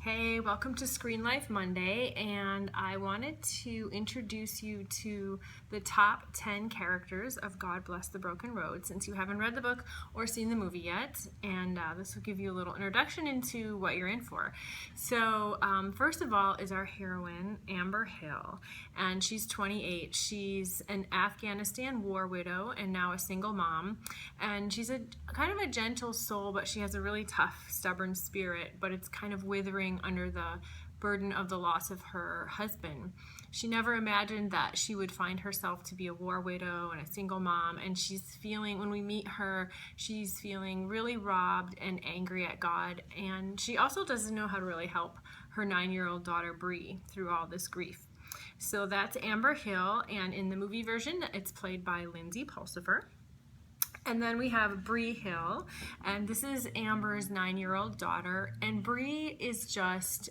Hey, welcome to Screen Life Monday, and I wanted to introduce you to the top 10 characters of God Bless the Broken Road, since you haven't read the book or seen the movie yet, and this will give you a little introduction into what you're in for. So first of all is our heroine, Amber Hill, and she's 28. She's an Afghanistan war widow and now a single mom, and she's a kind of a gentle soul, but she has a really tough, stubborn spirit, but it's kind of withering under the burden of the loss of her husband. She never imagined that she would find herself to be a war widow and a single mom, and when we meet her, she's feeling really robbed and angry at God, and she also doesn't know how to really help her 9-year-old daughter Bree through all this grief. So that's Amber Hill, and in the movie version, it's played by Lindsay Pulsifer. And then we have Bree Hill, and this is Amber's 9-year-old daughter, and Bree is just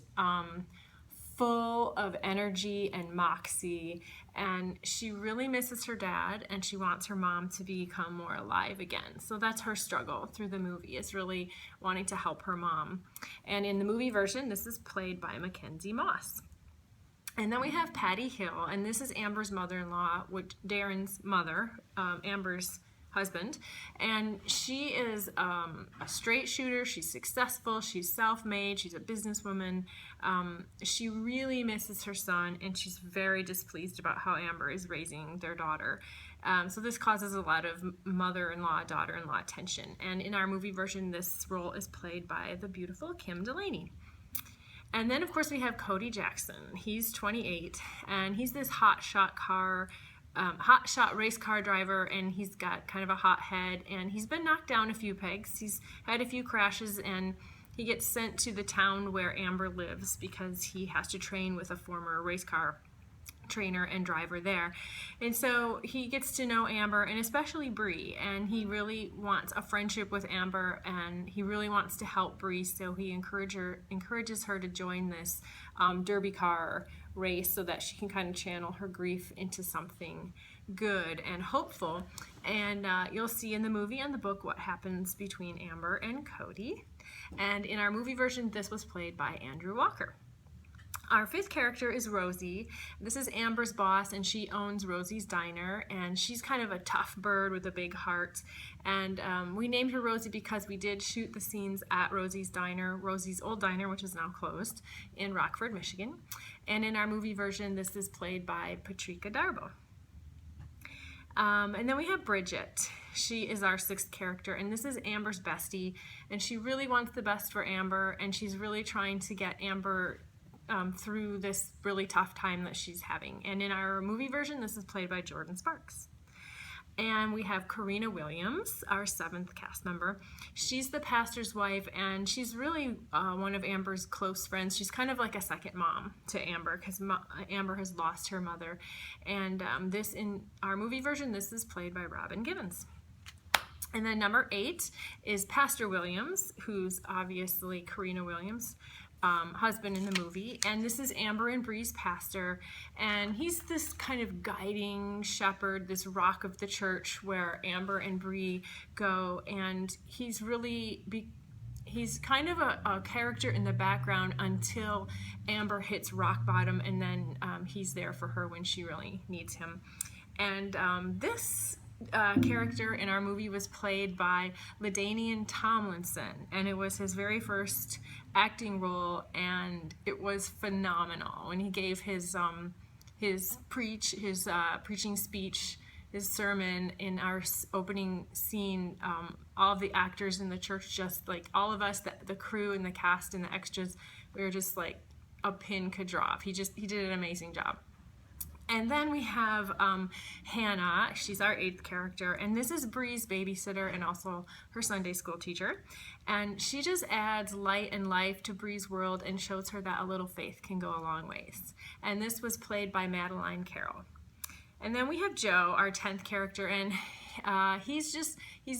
full of energy and moxie, and she really misses her dad, and she wants her mom to become more alive again. So that's her struggle through the movie, is really wanting to help her mom. And in the movie version, this is played by Mackenzie Moss. And then we have Patty Hill, and this is Amber's mother-in-law, which Darren's mother, Amber's husband, and she is a straight shooter. She's successful, she's self-made, she's a businesswoman. She really misses her son, and she's very displeased about how Amber is raising their daughter. So this causes a lot of mother-in-law, daughter-in-law tension. And in our movie version, this role is played by the beautiful Kim Delaney. And then, of course, we have Cody Jackson. He's 28, and he's this hotshot race car driver, and he's got kind of a hot head, and he's been knocked down a few pegs. He's had a few crashes, and he gets sent to the town where Amber lives because he has to train with a former race car trainer and driver there. And so he gets to know Amber, and especially Bree, and he really wants a friendship with Amber, and he really wants to help Bree, so he encourages her to join this derby car race so that she can kind of channel her grief into something good and hopeful. And you'll see in the movie and the book what happens between Amber and Cody. And in our movie version, this was played by Andrew Walker. Our fifth character is Rosie. This is Amber's boss, and she owns Rosie's Diner, and she's kind of a tough bird with a big heart. And we named her Rosie because we did shoot the scenes at Rosie's Diner, Rosie's old diner, which is now closed, in Rockford, Michigan. And in our movie version, this is played by Patrika Darbo. And then we have Bridget. She is our sixth character, and this is Amber's bestie, and she really wants the best for Amber, and she's really trying to get Amber through this really tough time that she's having. And in our movie version, this is played by Jordan Sparks. And we have Karina Williams, our seventh cast member. She's the pastor's wife, and she's really one of Amber's close friends. She's kind of like a second mom to Amber, because Amber has lost her mother. And this, in our movie version, this is played by Robin Givens. And then number 8 is Pastor Williams, who's obviously Karina Williams' husband in the movie, and this is Amber and Bree's pastor, and he's this kind of guiding shepherd, this rock of the church where Amber and Bree go, and he's kind of a character in the background until Amber hits rock bottom, and then he's there for her when she really needs him. And this character in our movie was played by LaDainian Tomlinson, and it was his very first acting role, and it was phenomenal when he gave his preaching speech, his sermon in our opening scene. All of the actors in the church, just like all of us, the crew and the cast and the extras, we were just like a pin could drop. He did an amazing job. And then we have Hannah. She's our 8th character, and this is Bree's babysitter and also her Sunday school teacher. And she just adds light and life to Bree's world and shows her that a little faith can go a long ways. And this was played by Madeline Carroll. And then we have Joe, our 10th character, and he's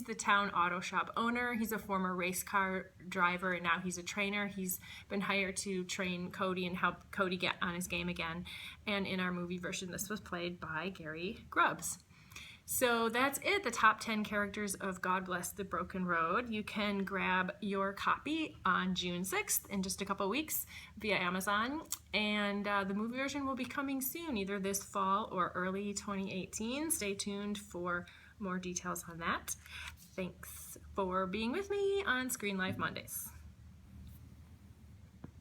the town auto shop owner. He's a former race car driver, and now he's a trainer. He's been hired to train Cody and help Cody get on his game again. And in our movie version, this was played by Gary Grubbs. So that's it, the top 10 characters of God Bless the Broken Road. You can grab your copy on June 6th in just a couple weeks via Amazon. And the movie version will be coming soon, either this fall or early 2018. Stay tuned for more details on that. Thanks for being with me on Screen Life Mondays.